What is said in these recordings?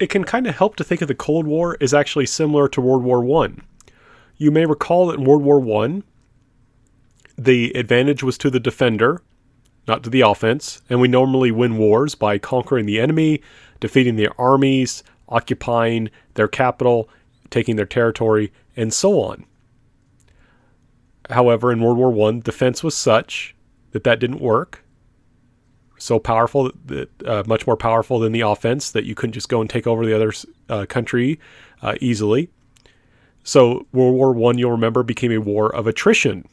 it can kind of help to think of the Cold War as actually similar to World War One. You may recall that in World War One, the advantage was to the defender, not to the offense, and we normally win wars by conquering the enemy, defeating their armies, occupying their capital, taking their territory, and so on. However, in World War One, defense was such that didn't work. So powerful, that much more powerful than the offense, that you couldn't just go and take over the other country easily. So World War One, you'll remember, became a war of attrition.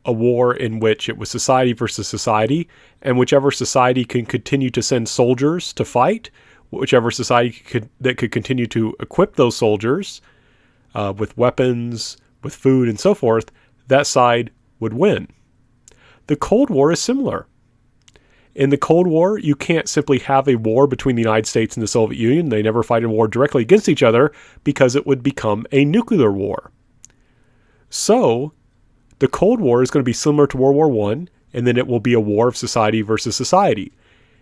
A war in which it was society versus society, and whichever society can continue to send soldiers to fight, whichever society that could continue to equip those soldiers with weapons, with food, and so forth, that side would win. The Cold War is similar. In the Cold War, you can't simply have a war between the United States and the Soviet Union. They never fight a war directly against each other because it would become a nuclear war. So, the Cold War is going to be similar to World War One, and then it will be a war of society versus society.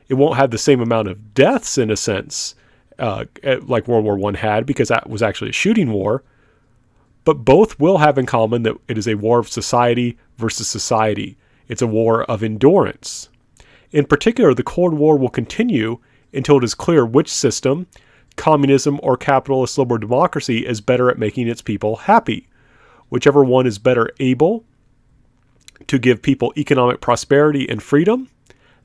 It won't have the same amount of deaths, in a sense, like World War One had, because that was actually a shooting war. But both will have in common that it is a war of society versus society. It's a war of endurance. In particular, the Cold War will continue until it is clear which system, communism or capitalist liberal democracy, is better at making its people happy. Whichever one is better able to give people economic prosperity and freedom,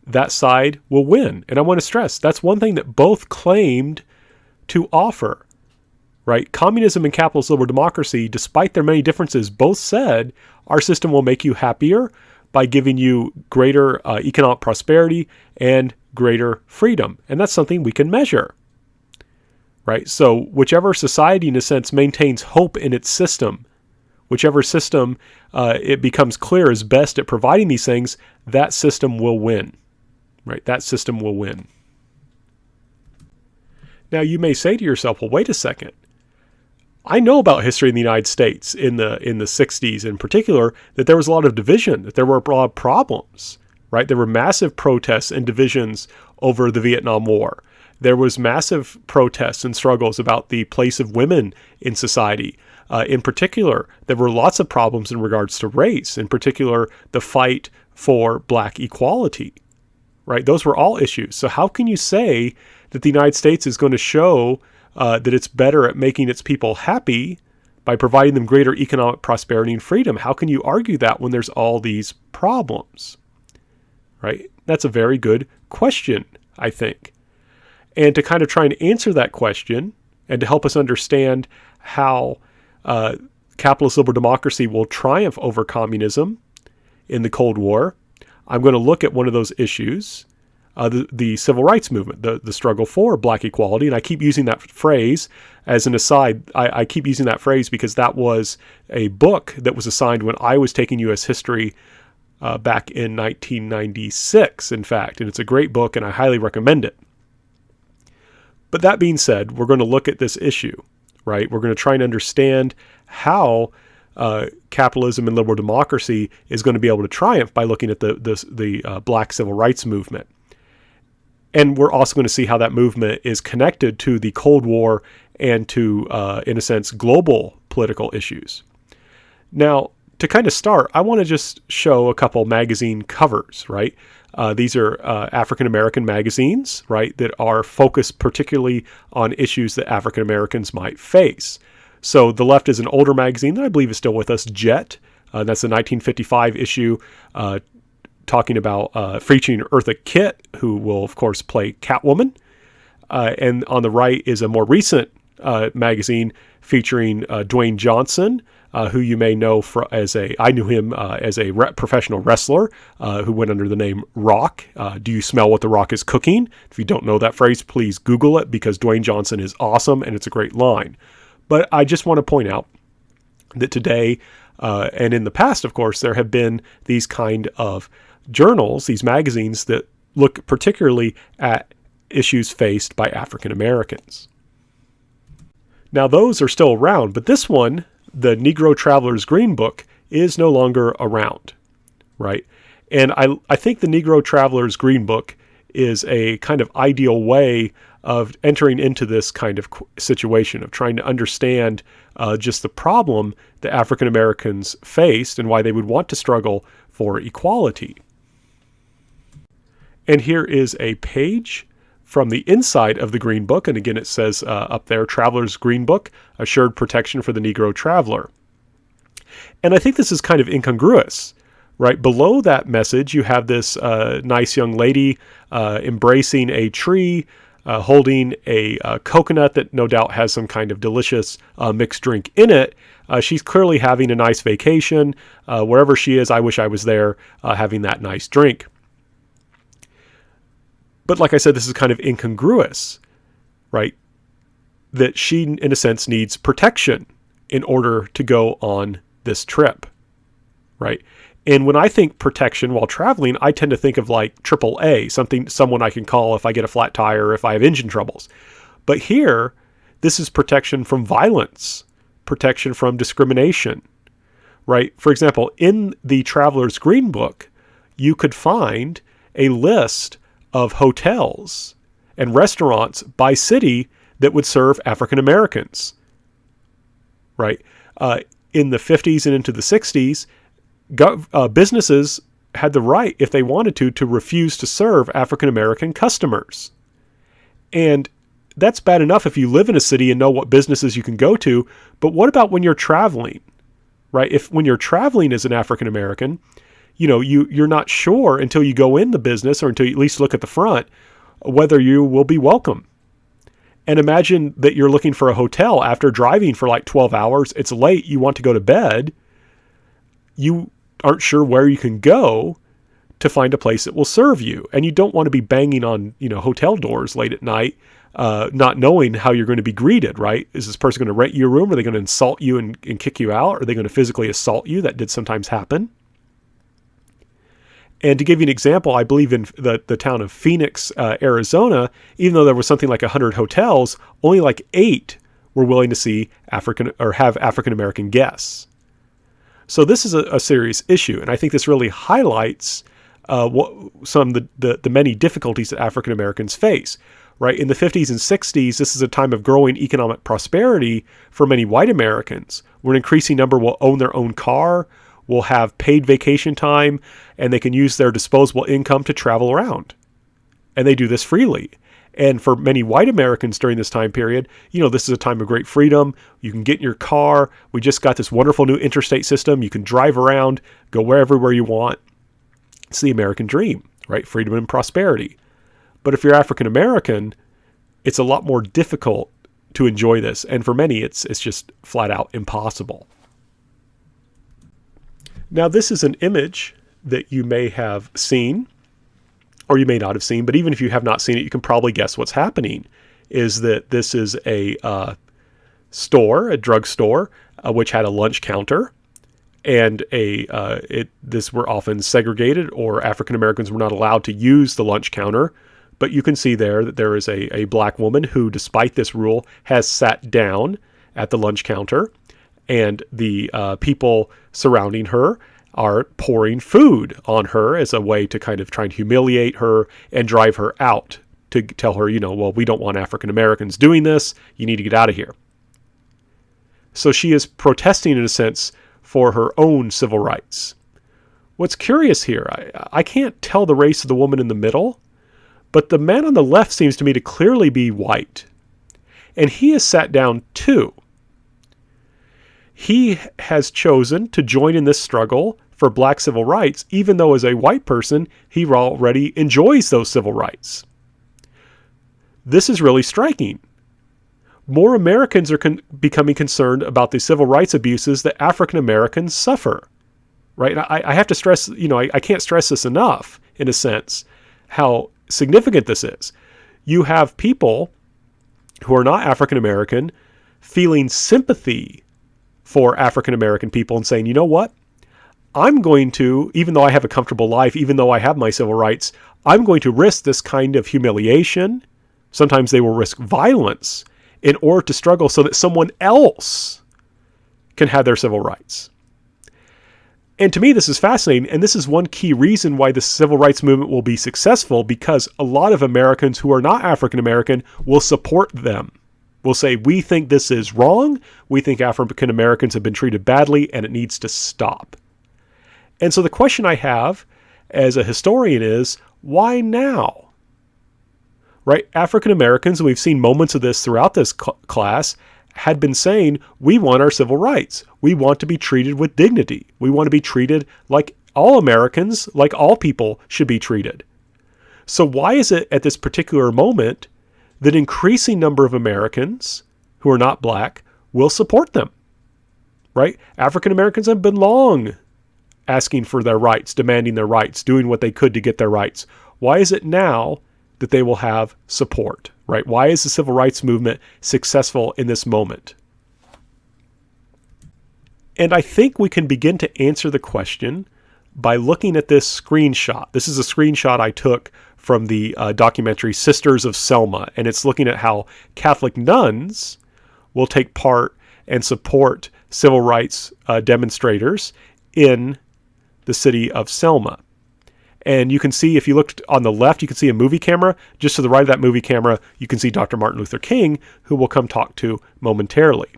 that side will win. And I want to stress, that's one thing that both claimed to offer, right? Communism and capitalist liberal democracy, despite their many differences, both said our system will make you happier by giving you greater economic prosperity and greater freedom. And that's something we can measure, right? So whichever society, in a sense, maintains hope in its system, whichever system it becomes clear is best at providing these things, that system will win, right? That system will win. Now, you may say to yourself, well, wait a second. I know about history in the United States in the 60s in particular, that there was a lot of division, that there were a lot of problems, right? There were massive protests and divisions over the Vietnam War. There was massive protests and struggles about the place of women in society. In particular, there were lots of problems in regards to race, in particular, the fight for black equality, right? Those were all issues. So how can you say that the United States is going to show that it's better at making its people happy by providing them greater economic prosperity and freedom? How can you argue that when there's all these problems, right? That's a very good question, I think. And to kind of try and answer that question and to help us understand how capitalist liberal democracy will triumph over communism in the Cold War, I'm going to look at one of those issues, the civil rights movement, the struggle for black equality. And I keep using that phrase as an aside. I keep using that phrase because that was a book that was assigned when I was taking U.S. history back in 1996, in fact. And it's a great book, and I highly recommend it. But that being said, we're going to look at this issue, right? We're going to try and understand how capitalism and liberal democracy is going to be able to triumph by looking at the black civil rights movement. And we're also going to see how that movement is connected to the Cold War and to, in a sense, global political issues. Now, to kind of start, I want to just show a couple magazine covers, right? These are African-American magazines, right, that are focused particularly on issues that African-Americans might face. So the left is an older magazine that I believe is still with us, Jet. That's a 1955 issue talking about featuring Eartha Kitt, who will, of course, play Catwoman. And on the right is a more recent magazine featuring Dwayne Johnson, who you may know I knew him as a professional wrestler who went under the name Rock. Do you smell what the Rock is cooking? If you don't know that phrase, please Google it, because Dwayne Johnson is awesome and it's a great line. But I just want to point out that today, and in the past, of course, there have been these kind of journals, these magazines that look particularly at issues faced by African Americans. Now, those are still around, but this one, the Negro Traveler's Green Book, is no longer around, right? And I think the Negro Traveler's Green Book is a kind of ideal way of entering into this kind of situation, of trying to understand just the problem that African Americans faced and why they would want to struggle for equality. And here is a page from the inside of the Green Book. And again, it says up there, Traveler's Green Book, Assured Protection for the Negro Traveler. And I think this is kind of incongruous, right? Below that message, you have this nice young lady embracing a tree, holding a coconut that no doubt has some kind of delicious mixed drink in it. She's clearly having a nice vacation. Wherever she is, I wish I was there having that nice drink. But like I said, this is kind of incongruous, right? That she, in a sense, needs protection in order to go on this trip, right? And when I think protection while traveling, I tend to think of like AAA, someone I can call if I get a flat tire or if I have engine troubles. But here, this is protection from violence, protection from discrimination, right? For example, in the Traveler's Green Book, you could find a list of hotels and restaurants by city that would serve African Americans, right? In the 50s and into the 60s, businesses had the right, if they wanted to refuse to serve African American customers. And that's bad enough if you live in a city and know what businesses you can go to, but what about when you're traveling, right? When you're traveling as an African American, you're not sure until you go in the business or until you at least look at the front whether you will be welcome. And imagine that you're looking for a hotel after driving for like 12 hours. It's late. You want to go to bed. You aren't sure where you can go to find a place that will serve you. And you don't want to be banging on, hotel doors late at night, not knowing how you're going to be greeted, right? Is this person going to rent you a room? Are they going to insult you and kick you out? Are they going to physically assault you? That did sometimes happen. And to give you an example, I believe in the town of Phoenix, Arizona, even though there was something like 100 hotels, only like 8 were willing to see have African American guests. So this is a serious issue, and I think this really highlights some of the many difficulties that African Americans face. Right in the 50s and 60s, this is a time of growing economic prosperity for many white Americans, where an increasing number will own their own car, will have paid vacation time, and they can use their disposable income to travel around. And they do this freely. And for many white Americans during this time period, this is a time of great freedom. You can get in your car. We just got this wonderful new interstate system. You can drive around, go wherever you want. It's the American dream, right? Freedom and prosperity. But if you're African American, it's a lot more difficult to enjoy this. And for many, it's just flat out impossible. Now, this is an image that you may have seen, or you may not have seen, but even if you have not seen it, you can probably guess what's happening, is that this is a drugstore, which had a lunch counter, and this were often segregated, or African Americans were not allowed to use the lunch counter. But you can see there that there is a black woman who, despite this rule, has sat down at the lunch counter, and the people surrounding her are pouring food on her as a way to kind of try and humiliate her and drive her out, to tell her, well, we don't want African Americans doing this. You need to get out of here. So she is protesting, in a sense, for her own civil rights. What's curious here, I can't tell the race of the woman in the middle, but the man on the left seems to me to clearly be white. And he has sat down too. He has chosen to join in this struggle for black civil rights, even though as a white person, he already enjoys those civil rights. This is really striking. More Americans are becoming concerned about the civil rights abuses that African Americans suffer. Right? I have to stress, I can't stress this enough, in a sense, how significant this is. You have people who are not African American feeling sympathy for African American people and saying, you know what? I'm going to, even though I have a comfortable life, even though I have my civil rights, I'm going to risk this kind of humiliation. Sometimes they will risk violence in order to struggle so that someone else can have their civil rights. And to me, this is fascinating. And this is one key reason why the civil rights movement will be successful, because a lot of Americans who are not African American will support them. Will say, we think this is wrong. We think African Americans have been treated badly and it needs to stop. And so the question I have as a historian is, why now? Right? African Americans, and we've seen moments of this throughout this class, had been saying, we want our civil rights. We want to be treated with dignity. We want to be treated like all Americans, like all people should be treated. So why is it at this particular moment that an increasing number of Americans who are not black will support them? Right? African Americans have been long asking for their rights, demanding their rights, doing what they could to get their rights. Why is it now that they will have support? Right? Why is the civil rights movement successful in this moment? And I think we can begin to answer the question by looking at this screenshot. This is a screenshot I took from the documentary Sisters of Selma, and it's looking at how Catholic nuns will take part and support civil rights demonstrators in the city of Selma. And you can see, if you looked on the left, you can see a movie camera. Just to the right of that movie camera, you can see Dr. Martin Luther King, who we'll come talk to momentarily.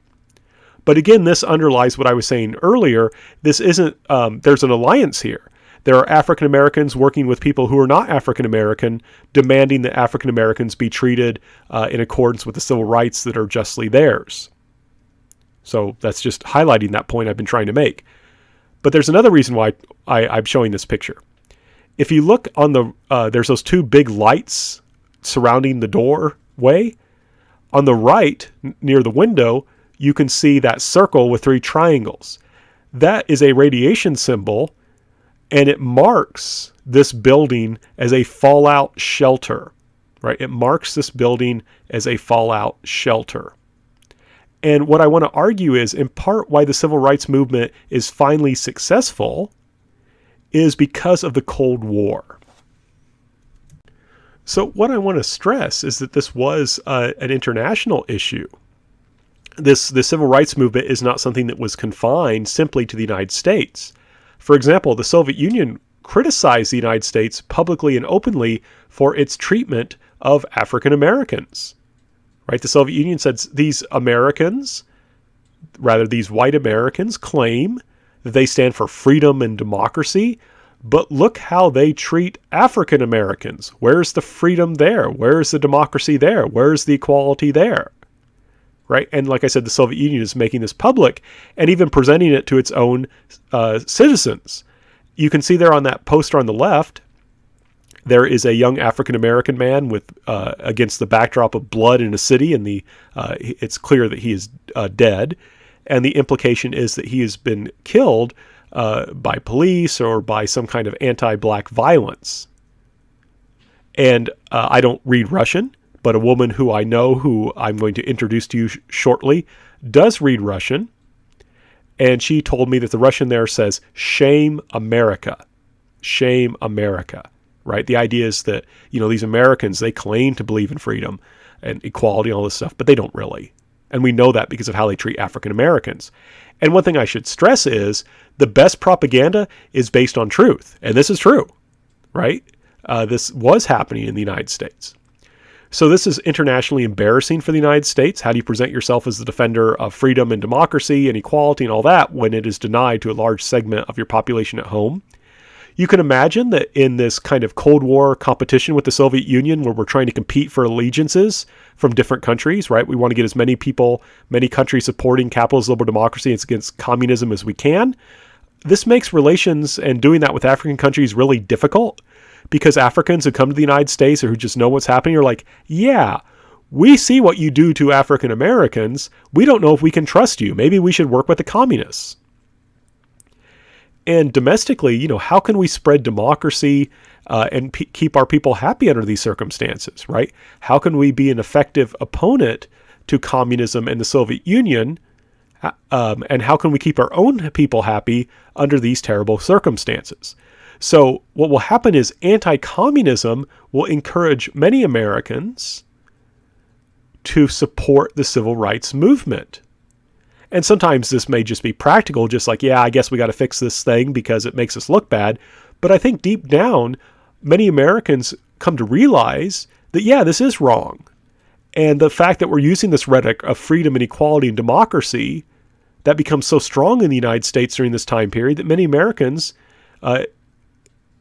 But again, this underlies what I was saying earlier. This isn't, there's an alliance here. There are African Americans working with people who are not African American, demanding that African Americans be treated in accordance with the civil rights that are justly theirs. So that's just highlighting that point I've been trying to make. But there's another reason why I'm showing this picture. If you look on there's those two big lights surrounding the doorway. On the right, near the window, you can see that circle with 3 triangles. That is a radiation symbol, and it marks this building as a fallout shelter, right? It marks this building as a fallout shelter. And what I want to argue is, in part, why the civil rights movement is finally successful is because of the Cold War. So what I want to stress is that this was an international issue. The civil rights movement is not something that was confined simply to the United States. For example, the Soviet Union criticized the United States publicly and openly for its treatment of African Americans. Right? The Soviet Union said these white Americans claim that they stand for freedom and democracy, but look how they treat African Americans. Where's the freedom there? Where's the democracy there? Where's the equality there? Right? And like I said, the Soviet Union is making this public and even presenting it to its own citizens. You can see there on that poster on the left, there is a young African American man with against the backdrop of blood in a city, and it's clear that he is dead. And the implication is that he has been killed by police or by some kind of anti-black violence. And I don't read Russian, but a woman who I know, who I'm going to introduce to you shortly, does read Russian. And she told me that the Russian there says, "Shame America. Shame America." Right? The idea is that, these Americans, they claim to believe in freedom and equality and all this stuff, but they don't really. And we know that because of how they treat African Americans. And one thing I should stress is the best propaganda is based on truth. And this is true, right? This was happening in the United States. So this is internationally embarrassing for the United States. How do you present yourself as the defender of freedom and democracy and equality and all that when it is denied to a large segment of your population at home? You can imagine that in this kind of Cold War competition with the Soviet Union, where we're trying to compete for allegiances from different countries, right? We want to get as many people, many countries supporting capitalist liberal democracy against communism as we can. This makes relations and doing that with African countries really difficult, because Africans who come to the United States or who just know what's happening are like, yeah, we see what you do to African Americans. We don't know if we can trust you. Maybe we should work with the communists. And domestically, how can we spread democracy and keep our people happy under these circumstances, right? How can we be an effective opponent to communism and the Soviet Union? And how can we keep our own people happy under these terrible circumstances? So what will happen is anti-communism will encourage many Americans to support the civil rights movement. And sometimes this may just be practical, just like, yeah, I guess we got to fix this thing because it makes us look bad. But I think deep down, many Americans come to realize that, yeah, this is wrong. And the fact that we're using this rhetoric of freedom and equality and democracy that becomes so strong in the United States during this time period that many Americans,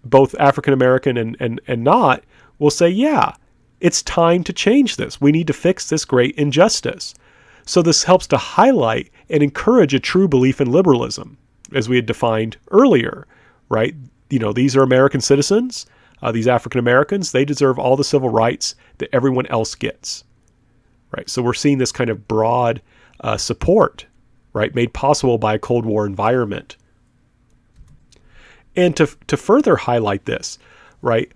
both African American and not, will say, yeah, it's time to change this. We need to fix this great injustice. So this helps to highlight and encourage a true belief in liberalism, as we had defined earlier, right? These are American citizens, these African Americans, they deserve all the civil rights that everyone else gets, right? So we're seeing this kind of broad support, right, made possible by a Cold War environment. And to further highlight this, right,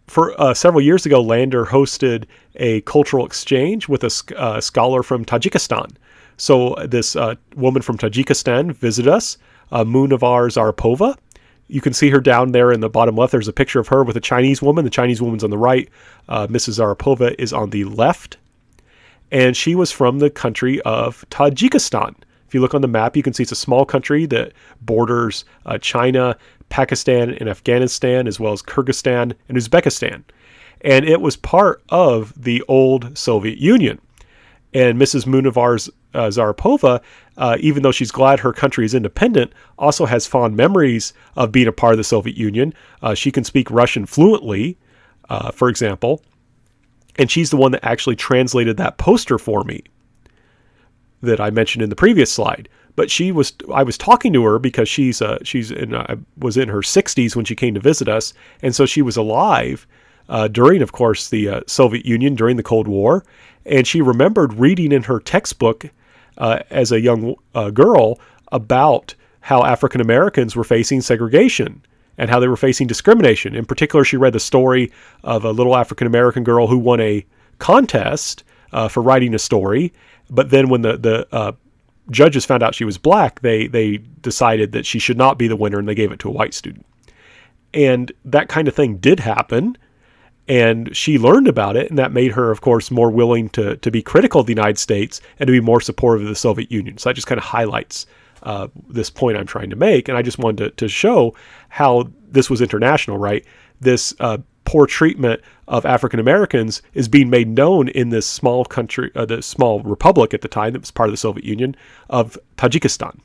for several years ago, Lander hosted a cultural exchange with a scholar from Tajikistan. So this woman from Tajikistan visited us, Munawar Zaripova. You can see her down there in the bottom left. There's a picture of her with a Chinese woman. The Chinese woman's on the right. Mrs. Zaripova is on the left. And she was from the country of Tajikistan. If you look on the map, you can see it's a small country that borders China, Pakistan, and Afghanistan, as well as Kyrgyzstan and Uzbekistan. And it was part of the old Soviet Union. And Mrs. Munawar Zaripova, even though she's glad her country is independent, also has fond memories of being a part of the Soviet Union. She can speak Russian fluently, for example. And she's the one that actually translated that poster for me that I mentioned in the previous slide. But I was talking to her because I was in her 60s when she came to visit us, and so she was alive during, of course, the Soviet Union during the Cold War, and she remembered reading in her textbook as a young girl about how African Americans were facing segregation and how they were facing discrimination. In particular, she read the story of a little African American girl who won a contest for writing a story, but then when the judges found out she was black, they decided that she should not be the winner, and they gave it to a white student. And that kind of thing did happen, and she learned about it, and that made her, of course, more willing to be critical of the United States and to be more supportive of the Soviet Union. So that just kind of highlights this point I'm trying to make, and I just wanted to show how this was international, right? This poor treatment of African Americans is being made known in this small country, the small republic at the time that was part of the Soviet Union of Tajikistan.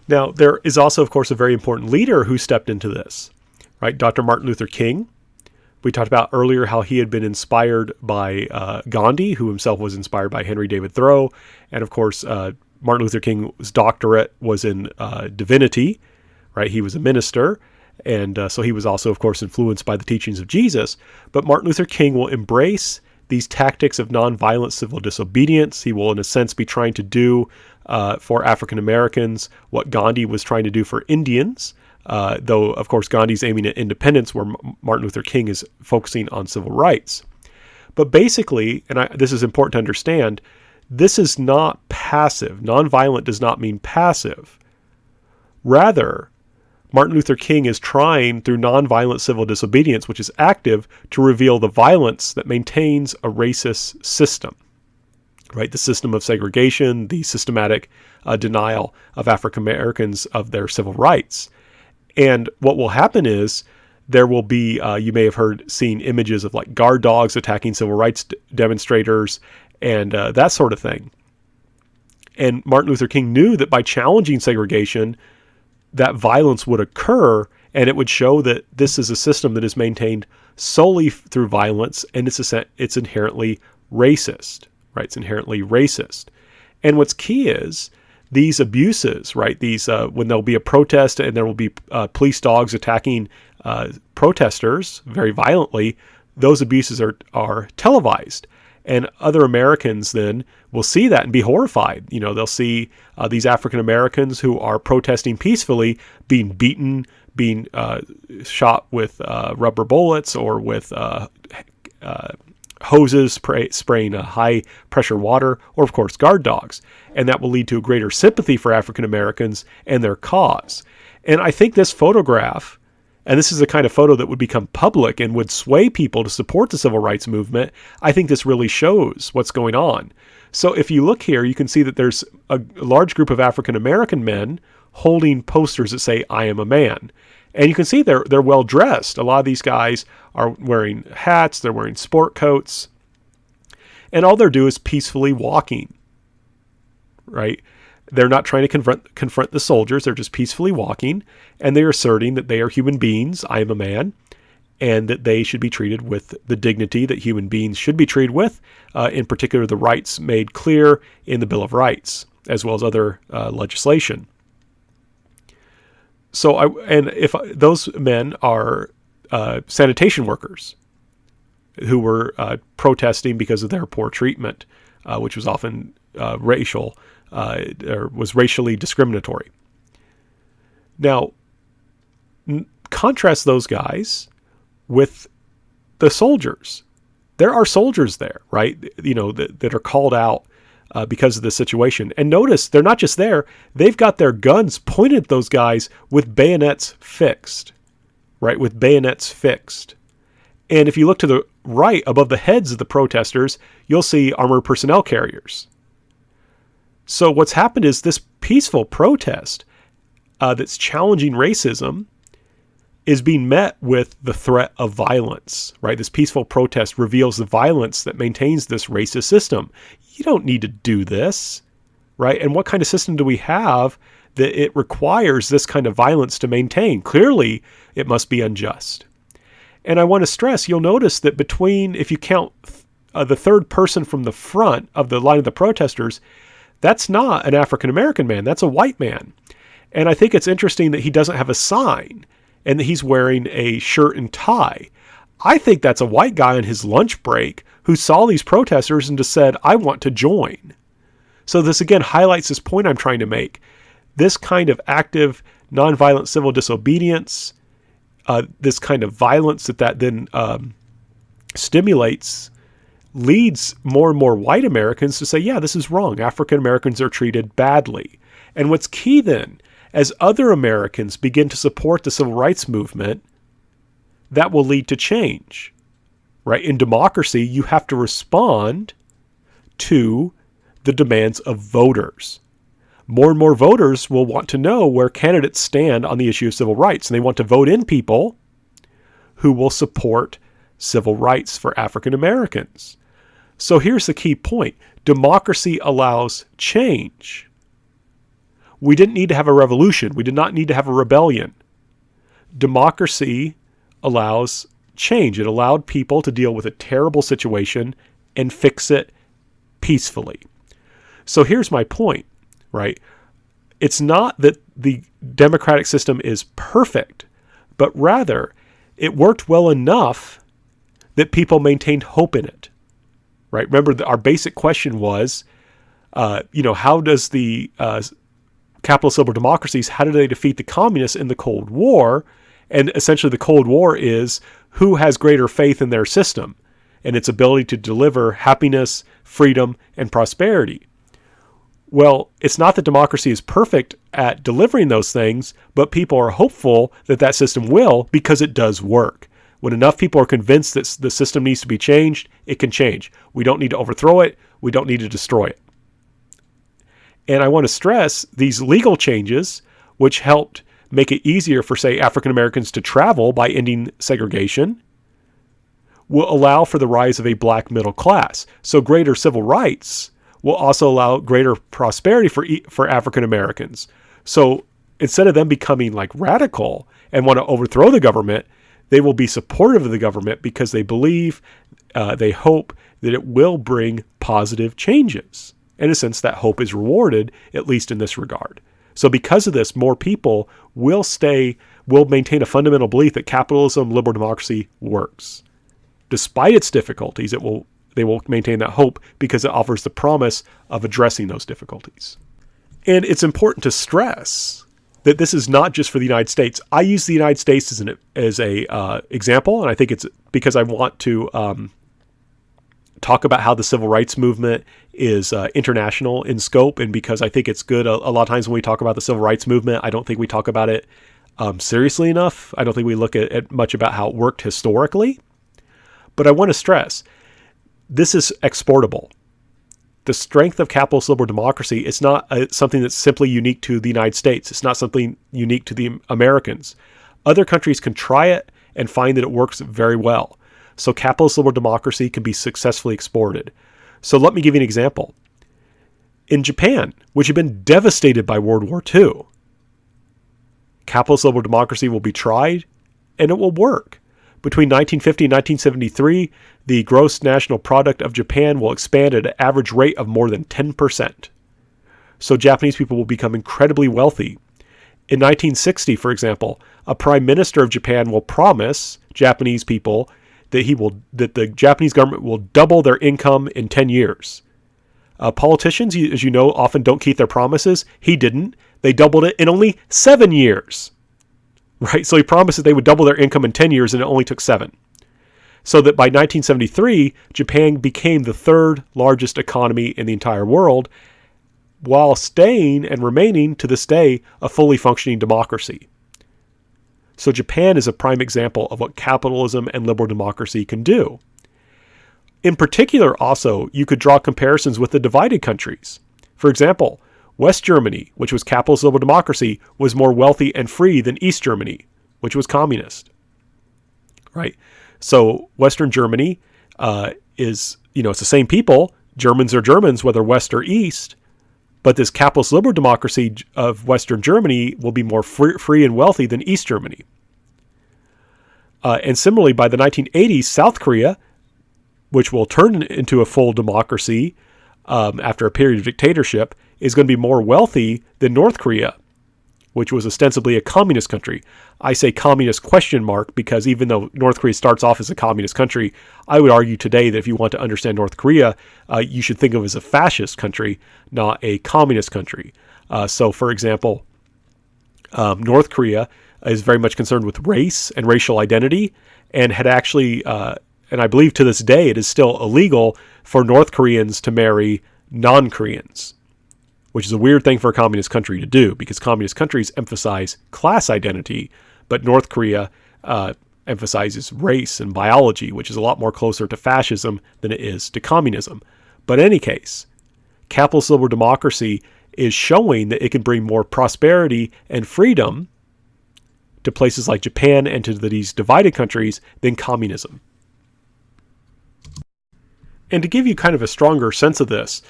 Now, there is also, of course, a very important leader who stepped into this, right? Dr. Martin Luther King. We talked about earlier how he had been inspired by Gandhi, who himself was inspired by Henry David Thoreau. And of course, Martin Luther King's doctorate was in divinity, right? He was a minister. And so he was also, of course, influenced by the teachings of Jesus. But Martin Luther King will embrace these tactics of nonviolent civil disobedience. He will, in a sense, be trying to do for African Americans what Gandhi was trying to do for Indians. Though, of course, Gandhi's aiming at independence, where Martin Luther King is focusing on civil rights. But basically, and this is important to understand, this is not passive. Nonviolent does not mean passive. Rather, Martin Luther King is trying, through nonviolent civil disobedience, which is active, to reveal the violence that maintains a racist system, right? The system of segregation, the systematic denial of African Americans of their civil rights. And what will happen is there will be, you may have seen images of like guard dogs attacking civil rights demonstrators and that sort of thing. And Martin Luther King knew that by challenging segregation, that violence would occur, and it would show that this is a system that is maintained solely through violence, and it's inherently racist, right? It's inherently racist. And what's key is these abuses, right? These when there'll be a protest and there will be police dogs attacking protesters very violently, those abuses are televised. And other Americans then will see that and be horrified. You know, they'll see these African Americans who are protesting peacefully being beaten, being shot with rubber bullets or with hoses spraying high pressure water, or of course guard dogs. And that will lead to a greater sympathy for African Americans and their cause. And I think this photograph and this is the kind of photo that would become public and would sway people to support the civil rights movement, I think this really shows what's going on. So if you look here, you can see that there's a large group of African American men holding posters that say, "I am a man." And you can see they're well dressed. A lot of these guys are wearing hats, they're wearing sport coats, and all they're doing is peacefully walking, right? They're not trying to confront the soldiers. They're just peacefully walking, and they're asserting that they are human beings. I am a man, and that they should be treated with the dignity that human beings should be treated with, in particular the rights made clear in the Bill of Rights, as well as other legislation. So, if those men are sanitation workers who were protesting because of their poor treatment, which was often racial, or was racially discriminatory. Now, contrast those guys with the soldiers. There are soldiers there, right? That are called out because of the situation. And notice they're not just there; they've got their guns pointed at those guys with bayonets fixed, right? With bayonets fixed. And if you look to the right, above the heads of the protesters, you'll see armored personnel carriers. So what's happened is this peaceful protest that's challenging racism is being met with the threat of violence, right? This peaceful protest reveals the violence that maintains this racist system. You don't need to do this, right? And what kind of system do we have that it requires this kind of violence to maintain? Clearly, it must be unjust. And I want to stress, you'll notice that if you count the third person from the front of the line of the protesters, that's not an African-American man, that's a white man. And I think it's interesting that he doesn't have a sign and that he's wearing a shirt and tie. I think that's a white guy on his lunch break who saw these protesters and just said, I want to join. So this again highlights this point I'm trying to make. This kind of active, nonviolent civil disobedience, this kind of violence that then stimulates, leads more and more white Americans to say, yeah, this is wrong. African Americans are treated badly. And what's key then, as other Americans begin to support the civil rights movement, that will lead to change, right? In democracy, you have to respond to the demands of voters. More and more voters will want to know where candidates stand on the issue of civil rights, and they want to vote in people who will support civil rights for African Americans. So here's the key point. Democracy allows change. We didn't need to have a revolution. We did not need to have a rebellion. Democracy allows change. It allowed people to deal with a terrible situation and fix it peacefully. So here's my point, right? It's not that the democratic system is perfect, but rather it worked well enough that people maintained hope in it, right? Remember, our basic question was, how does the capitalist liberal democracies, how do they defeat the communists in the Cold War? And essentially the Cold War is who has greater faith in their system and its ability to deliver happiness, freedom, and prosperity. Well, it's not that democracy is perfect at delivering those things, but people are hopeful that that system will, because it does work. When enough people are convinced that the system needs to be changed, it can change. We don't need to overthrow it. We don't need to destroy it. And I want to stress these legal changes, which helped make it easier for, say, African Americans to travel by ending segregation, will allow for the rise of a black middle class. So greater civil rights will also allow greater prosperity for African Americans. So instead of them becoming like radical and want to overthrow the government, they will be supportive of the government because they believe, they hope that it will bring positive changes. In a sense, that hope is rewarded, at least in this regard. So because of this, more people will maintain a fundamental belief that capitalism, liberal democracy works. Despite its difficulties, they will maintain that hope because it offers the promise of addressing those difficulties. And it's important to stress that this is not just for the United States. I use the United States as a example, and I think it's because I want to talk about how the civil rights movement is international in scope, and because I think it's good. A lot of times when we talk about the civil rights movement, I don't think we talk about it seriously enough. I don't think we look at much about how it worked historically. But I want to stress, this is exportable. The strength of capitalist liberal democracy is not something that's simply unique to the United States. It's not something unique to the Americans. Other countries can try it and find that it works very well. So capitalist liberal democracy can be successfully exported. So let me give you an example. In Japan, which had been devastated by World War II, capitalist liberal democracy will be tried and it will work. Between 1950 and 1973, the gross national product of Japan will expand at an average rate of more than 10%. So Japanese people will become incredibly wealthy. In 1960, for example, a prime minister of Japan will promise Japanese people that the Japanese government will double their income in 10 years. Politicians, as you know, often don't keep their promises. He didn't. They doubled it in only 7 years. Right? So he promised that they would double their income in 10 years, and it only took 7. So that by 1973, Japan became the third largest economy in the entire world, while staying and remaining to this day a fully functioning democracy. So Japan is a prime example of what capitalism and liberal democracy can do. In particular, also, you could draw comparisons with the divided countries. For example, West Germany, which was capitalist liberal democracy, was more wealthy and free than East Germany, which was communist. Right? So Western Germany is, it's the same people. Germans are Germans, whether West or East. But this capitalist liberal democracy of Western Germany will be more free and wealthy than East Germany. And similarly, by the 1980s, South Korea, which will turn into a full democracy after a period of dictatorship, is going to be more wealthy than North Korea, which was ostensibly a communist country. I say communist question mark because even though North Korea starts off as a communist country, I would argue today that if you want to understand North Korea, you should think of it as a fascist country, not a communist country. So, for example, North Korea is very much concerned with race and racial identity, and had actually, and I believe to this day, it is still illegal for North Koreans to marry non-Koreans, which is a weird thing for a communist country to do because communist countries emphasize class identity, but North Korea emphasizes race and biology, which is a lot more closer to fascism than it is to communism. But in any case, capitalist liberal democracy is showing that it can bring more prosperity and freedom to places like Japan and to these divided countries than communism. And to give you kind of a stronger sense of this,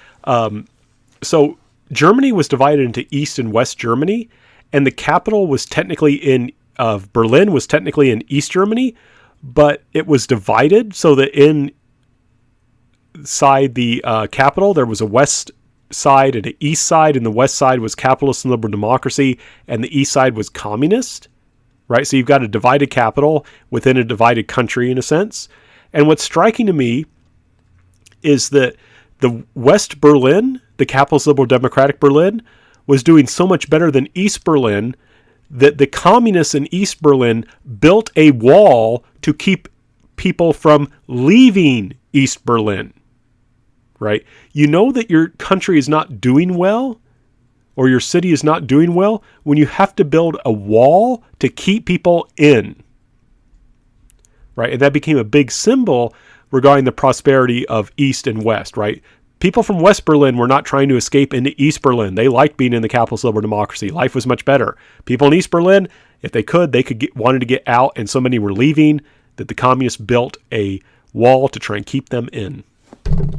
so Germany was divided into East and West Germany, and the capital was technically Berlin was technically in East Germany, but it was divided so that inside the capital there was a West side and an East side, and the West side was capitalist and liberal democracy, and the East side was communist, right? So you've got a divided capital within a divided country in a sense. And what's striking to me is that the West Berlin, the capitalist liberal democratic Berlin, was doing so much better than East Berlin that the communists in East Berlin built a wall to keep people from leaving East Berlin, right? You know that your country is not doing well or your city is not doing well when you have to build a wall to keep people in, right? And that became a big symbol regarding the prosperity of East and West, right? People from West Berlin were not trying to escape into East Berlin. They liked being in the capitalist liberal democracy. Life was much better. People in East Berlin, if they wanted to get out, and so many were leaving that the communists built a wall to try and keep them in.